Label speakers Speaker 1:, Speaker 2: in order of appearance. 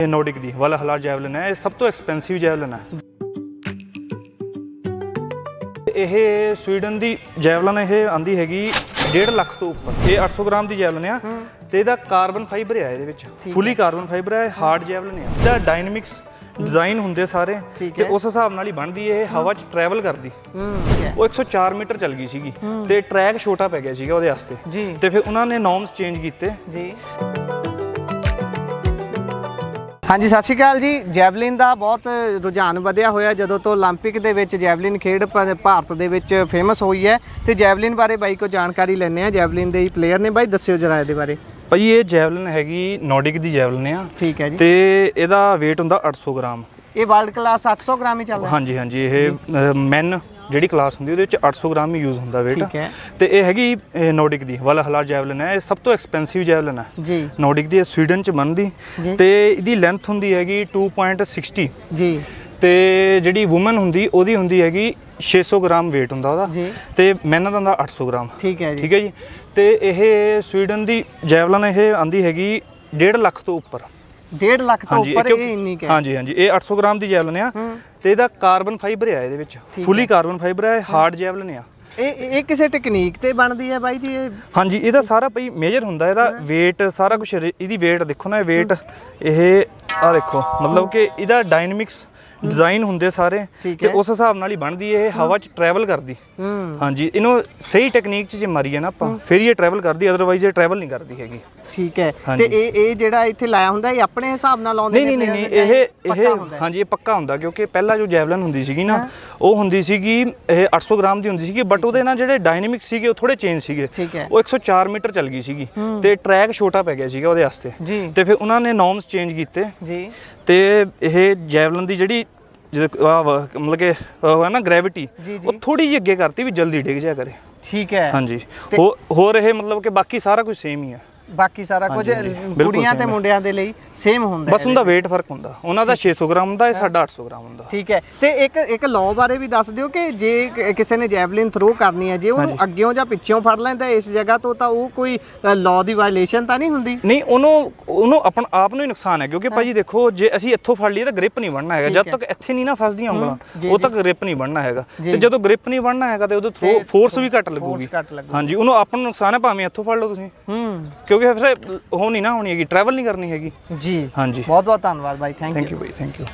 Speaker 1: Nordic दी वाला javelin है, सब तो एक्सपेंसिव जैवलिन है। ਇਹ ਸਵੀਡਨ ਦੀ ਜੈਵਲਿਨ ਇਹ ਆਂਦੀ ਹੈਗੀ 1.5 ਲੱਖ ਤੋਂ ਉੱਪਰ। ਇਹ 800 ਗ੍ਰਾਮ ਦੀ ਜੈਵਲਿਨ ਆ ਤੇ ਇਹਦਾ ਕਾਰਬਨ ਫਾਈਬਰ ਹੈ, ਇਹਦੇ ਵਿੱਚ ਫੁੱਲੀ ਕਾਰਬਨ ਫਾਈਬਰ ਹੈ, ਹਾਰਡ ਜੈਵਲਿਨ ਹੈ। ਇਹਦਾ ਡਾਇਨਾਮਿਕਸ ਡਿਜ਼ਾਈਨ ਹੁੰਦੇ ਸਾਰੇ ਤੇ ਉਸ ਹਿਸਾਬ ਨਾਲ ਹੀ ਬਣਦੀ। ਇਹ ਹਵਾ 'ਚ ਟਰੈਵਲ ਕਰਦੀ। ਉਹ 104 ਮੀਟਰ ਚੱਲ ਗਈ ਸੀਗੀ ਤੇ ਟਰੈਕ ਛੋਟਾ ਪੈ ਗਿਆ ਸੀਗਾ ਉਹਦੇ ਵਾਸਤੇ ਤੇ ਫਿਰ ਉਹਨਾਂ ਨੇ ਨੋਰਮਸ ਚੇਂਜ ਕੀਤੇ ਜੀ।
Speaker 2: ਹਾਂਜੀ, ਸਤਿ ਸ਼੍ਰੀ ਅਕਾਲ ਜੀ। ਜੈਵਲਿਨ ਦਾ ਬਹੁਤ ਰੁਝਾਨ ਵਧਿਆ ਹੋਇਆ ਜਦੋਂ ਤੋਂ 올림픽 ਦੇ ਵਿੱਚ ਜੈਵਲਿਨ ਖੇਡ ਭਾਰਤ ਦੇ ਵਿੱਚ ਫੇਮਸ ਹੋਈ ਹੈ ਤੇ ਜੈਵਲਿਨ ਬਾਰੇ ਬਾਈ ਕੋ ਜਾਣਕਾਰੀ ਲੈਣੇ ਆ। ਜੈਵਲਿਨ ਦੇ ਹੀ ਪਲੇਅਰ ਨੇ, ਬਾਈ ਦੱਸਿਓ ਜਰਾ ਇਹਦੇ ਬਾਰੇ।
Speaker 1: ਭਾਈ ਇਹ ਜੈਵਲਿਨ ਹੈਗੀ ਨੋਰਡਿਕ ਦੀ ਜੈਵਲਿਨ ਆ।
Speaker 2: ਠੀਕ ਹੈ ਜੀ।
Speaker 1: ਤੇ ਇਹਦਾ weight ਹੁੰਦਾ 800 ਗ੍ਰਾਮ।
Speaker 2: ਇਹ ਵਰਲਡ ਕਲਾਸ 800 ਗ੍ਰਾਮ ਹੀ ਚੱਲਦਾ?
Speaker 1: ਹਾਂਜੀ ਹਾਂਜੀ, ਇਹ ਮੈਨ ਜਿਹੜੀ ਕਲਾਸ ਹੁੰਦੀ ਉਹਦੇ ਵਿੱਚ 800 ਗ੍ਰਾਮ ਹੀ ਯੂਜ਼ ਹੁੰਦਾ weight।
Speaker 2: ਠੀਕ ਹੈ।
Speaker 1: ਤੇ ਇਹ ਹੈਗੀ ਨੋਰਡਿਕ ਦੀ ਵਾਲਾ ਜੈਵਲਿਨ ਹੈ। ਇਹ ਸਭ ਤੋਂ ਐਕਸਪੈਂਸਿਵ ਜੈਵਲਿਨ ਹੈ
Speaker 2: ਜੀ।
Speaker 1: ਨੋਰਡਿਕ ਦੀ ਸਵੀਡਨ ਚ ਬਣਦੀ ਤੇ ਇਹਦੀ ਲੈਂਥ ਹੁੰਦੀ ਹੈਗੀ 2.60 ਜੀ। ਤੇ ਜਿਹੜੀ ਔਮਨ ਹੁੰਦੀ ਉਹਦੀ ਹੁੰਦੀ ਹੈਗੀ 600 ਗ੍ਰਾਮ weight ਹੁੰਦਾ ਉਹਦਾ ਤੇ ਮੈਨ ਦਾ ਹੁੰਦਾ 800 ਗ੍ਰਾਮ।
Speaker 2: ਠੀਕ ਹੈ ਜੀ।
Speaker 1: ਠੀਕ ਹੈ ਜੀ। ਤੇ ਇਹ ਸਵੀਡਨ ਦੀ ਜੈਵਲਿਨ ਇਹ ਆਂਦੀ ਹੈਗੀ 1.5 ਲੱਖ ਤੋਂ ਉੱਪਰ। 1.5
Speaker 2: ਲੱਖ ਤੋਂ ਉੱਪਰ ਇਹ ਇੰਨੀ ਹੈ?
Speaker 1: ਹਾਂਜੀ ਹਾਂਜੀ, ਇਹ 800 ਗ੍ਰਾਮ ਦੀ ਜੈਵਲਿਨ ਆ ਤੇ ਇਹਦਾ ਕਾਰਬਨ ਫਾਈਬਰ ਹੈ, ਇਹਦੇ ਵਿੱਚ ਫੁੱਲੀ ਕਾਰਬਨ ਫਾਈਬਰ ਹੈ, ਹਾਰਡ ਜੈਵਲਿਨ ਆ।
Speaker 2: ਇਹ ਕਿਸੇ ਟੈਕਨੀਕ ਤੇ ਬਣਦੀ ਹੈ ਬਾਈ ਜੀ ਇਹ?
Speaker 1: ਹਾਂਜੀ, ਇਹਦਾ ਸਾਰਾ ਭਈ ਮੇਜਰ ਹੁੰਦਾ, ਇਹਦਾ weight ਸਾਰਾ ਕੁਝ। ਇਹਦੀ weight ਦੇਖੋ ਨਾ, weight ਇਹ ਆ ਦੇਖੋ, ਮਤਲਬ ਕਿ ਇਹਦਾ ਡਾਇਨਾਮਿਕਸ ਡਿਜ਼ਾਈਨ ਹੁੰਦੇ ਸਾਰੇ ਤੇ ਉਸ ਹਿਸਾਬ ਨਾਲ ਹੀ ਬਣਦੀ। ਇਹ ਹਵਾ 'ਚ ਟਰੈਵਲ ਕਰਦੀ। ਹਾਂਜੀ, ਇਹਨੂੰ ਸਹੀ ਟੈਕਨੀਕ 'ਚ ਜੇ ਮਾਰੀਏ ਨਾ ਆਪਾਂ ਫਿਰ ਇਹ ਟਰੈਵਲ ਕਰਦੀ, ਅਦਰਵਾਈਜ਼ ਇਹ ਟਰੈਵਲ ਨਹੀਂ ਕਰਦੀ ਹੈਗੀ।
Speaker 2: ਠੀਕ ਹੈ। ਤੇ ਇਹ ਜਿਹੜਾ ਇੱਥੇ ਲਾਇਆ ਹੁੰਦਾ ਇਹ ਆਪਣੇ ਹਿਸਾਬ ਨਾਲ ਲਾਉਂਦੇ
Speaker 1: ਨੇ? ਨਹੀਂ, ਇਹ ਹਾਂਜੀ ਇਹ ਪੱਕਾ ਹੁੰਦਾ, ਕਿਉਂਕਿ ਪਹਿਲਾਂ ਜੋ ਜੈਵਲਿਨ ਹੁੰਦੀ ਸੀਗੀ ਨਾ ਉਹ ਹੁੰਦੀ ਸੀਗੀ ਇਹ 800 ਗ੍ਰਾਮ ਦੀ ਹੁੰਦੀ ਸੀਗੀ, ਬਟ ਉਹਦੇ ਨਾਲ ਜਿਹੜੇ ਡਾਇਨਾਮਿਕਸ ਸੀਗੇ ਉਹ ਥੋੜੇ ਚੇਂਜ ਸੀਗੇ। ਉਹ 104 ਮੀਟਰ ਚੱਲ ਗਈ ਸੀਗੀ ਤੇ ਟਰੈਕ ਛੋਟਾ ਪੈ ਗਿਆ ਸੀਗਾ ਉਹਦੇ ਵਾਸਤੇ ਤੇ ਫਿਰ ਉਹਨਾਂ ਨੇ ਨੋਰਮਸ ਚੇਂਜ ਕੀਤੇ ਜੀ। ਤੇ ਇਹ ਜੈਵਲਿਨ ਦੀ ਜਿਹੜੀ ਮਤਲਬ ਕਿ ਉਹ ਹੈ ਨਾ ਗ੍ਰੈਵਿਟੀ, ਉਹ ਥੋੜੀ ਜਿਹੀ ਅੱਗੇ ਕਰਤੀ ਵੀ ਜਲਦੀ ਡਿੱਗ ਜਾਇਆ ਕਰੇ। ਠੀਕ ਹੈ। ਹਾਂਜੀ, ਹੋਰ ਇਹ ਮਤਲਬ ਕਿ ਬਾਕੀ ਸਾਰਾ ਕੁਝ ਸੇਮ ਹੀ ਆ। ਬਾਕੀ ਸਾਰਾ ਕੁਝ
Speaker 2: ਕੁੜੀਆਂ ਤੇ ਮੁੰਡਿਆਂ ਦੇ ਲਈ ਸੇਮ ਹੁੰਦਾ,
Speaker 1: ਬਸ ਉਹਦਾ weight ਫਰਕ ਹੁੰਦਾ। ਉਹਨਾਂ ਦਾ 600 ਗ੍ਰਾਮ ਹੁੰਦਾ, ਇਹ ਸਾਡਾ 800 ਗ੍ਰਾਮ ਹੁੰਦਾ।
Speaker 2: ਠੀਕ ਹੈ। ਤੇ ਇੱਕ ਲਾਅ ਬਾਰੇ ਵੀ ਦੱਸ ਦਿਓ ਕਿ ਜੇ ਕਿਸੇ ਨੇ ਜੈਵਲਿਨ ਥਰੋ ਕਰਨੀ ਹੈ, ਜੇ ਉਹਨੂੰ ਅੱਗਿਓਂ ਜਾਂ ਪਿੱਛੋਂ ਫੜ ਲੈਂਦਾ ਇਸ ਜਗ੍ਹਾ ਤੋਂ, ਤਾਂ ਉਹ ਕੋਈ ਲਾਅ ਦੀ ਵਾਇਲੇਸ਼ਨ ਤਾਂ ਨਹੀਂ ਹੁੰਦੀ?
Speaker 1: ਨਹੀਂ, ਉਹਨੂੰ ਆਪਣਾ ਆਪ ਨੂੰ ਹੀ ਨੁਕਸਾਨ ਹੈ, ਕਿਉਂਕਿ ਭਾਜੀ ਦੇਖੋ ਜੇ ਅਸੀਂ ਇੱਥੋਂ ਫੜ ਲਈਏ ਤਾਂ ਗ੍ਰਿਪ ਨਹੀਂ ਬਣਨਾ ਹੈਗਾ। ਜਦ ਤੱਕ ਇੱਥੇ ਨਹੀਂ ਨਾ ਫਸਦੀਆਂ ਉਂਗਲਾਂ ਉਦੋਂ ਤੱਕ ਗ੍ਰਿਪ ਨਹੀਂ ਬਣਨਾ ਹੈਗਾ। ਤੇ ਜਦੋਂ ਗ੍ਰਿਪ ਨਹੀਂ ਬਣਨਾ ਹੈਗਾ ਤੇ ਉਦੋਂ ਫੋਰਸ ਵੀ ਘੱਟ ਲੱਗੂਗੀ। ਹਾਂਜੀ, ਉਹਨੂੰ ਆਪਾਂ ਨੂੰ ਨੁਕਸਾਨ ਹੈ, ਭਾਵੇਂ ਇੱਥੋਂ ਫੜ ਲਓ ਤੁਸੀਂ, ਕਿਉਂਕਿ ਫਿਰ ਉਹ ਨਹੀਂ ਨਾ ਹੋਣੀ ਹੈਗੀ, ਟਰੈਵਲ ਨਹੀਂ ਕਰਨੀ ਹੈਗੀ ਜੀ। ਹਾਂਜੀ,
Speaker 2: ਬਹੁਤ ਬਹੁਤ ਧੰਨਵਾਦ ਬਾਈ। ਥੈਂਕ
Speaker 1: ਯੂ ਬਾਈ, ਥੈਂਕ ਯੂ।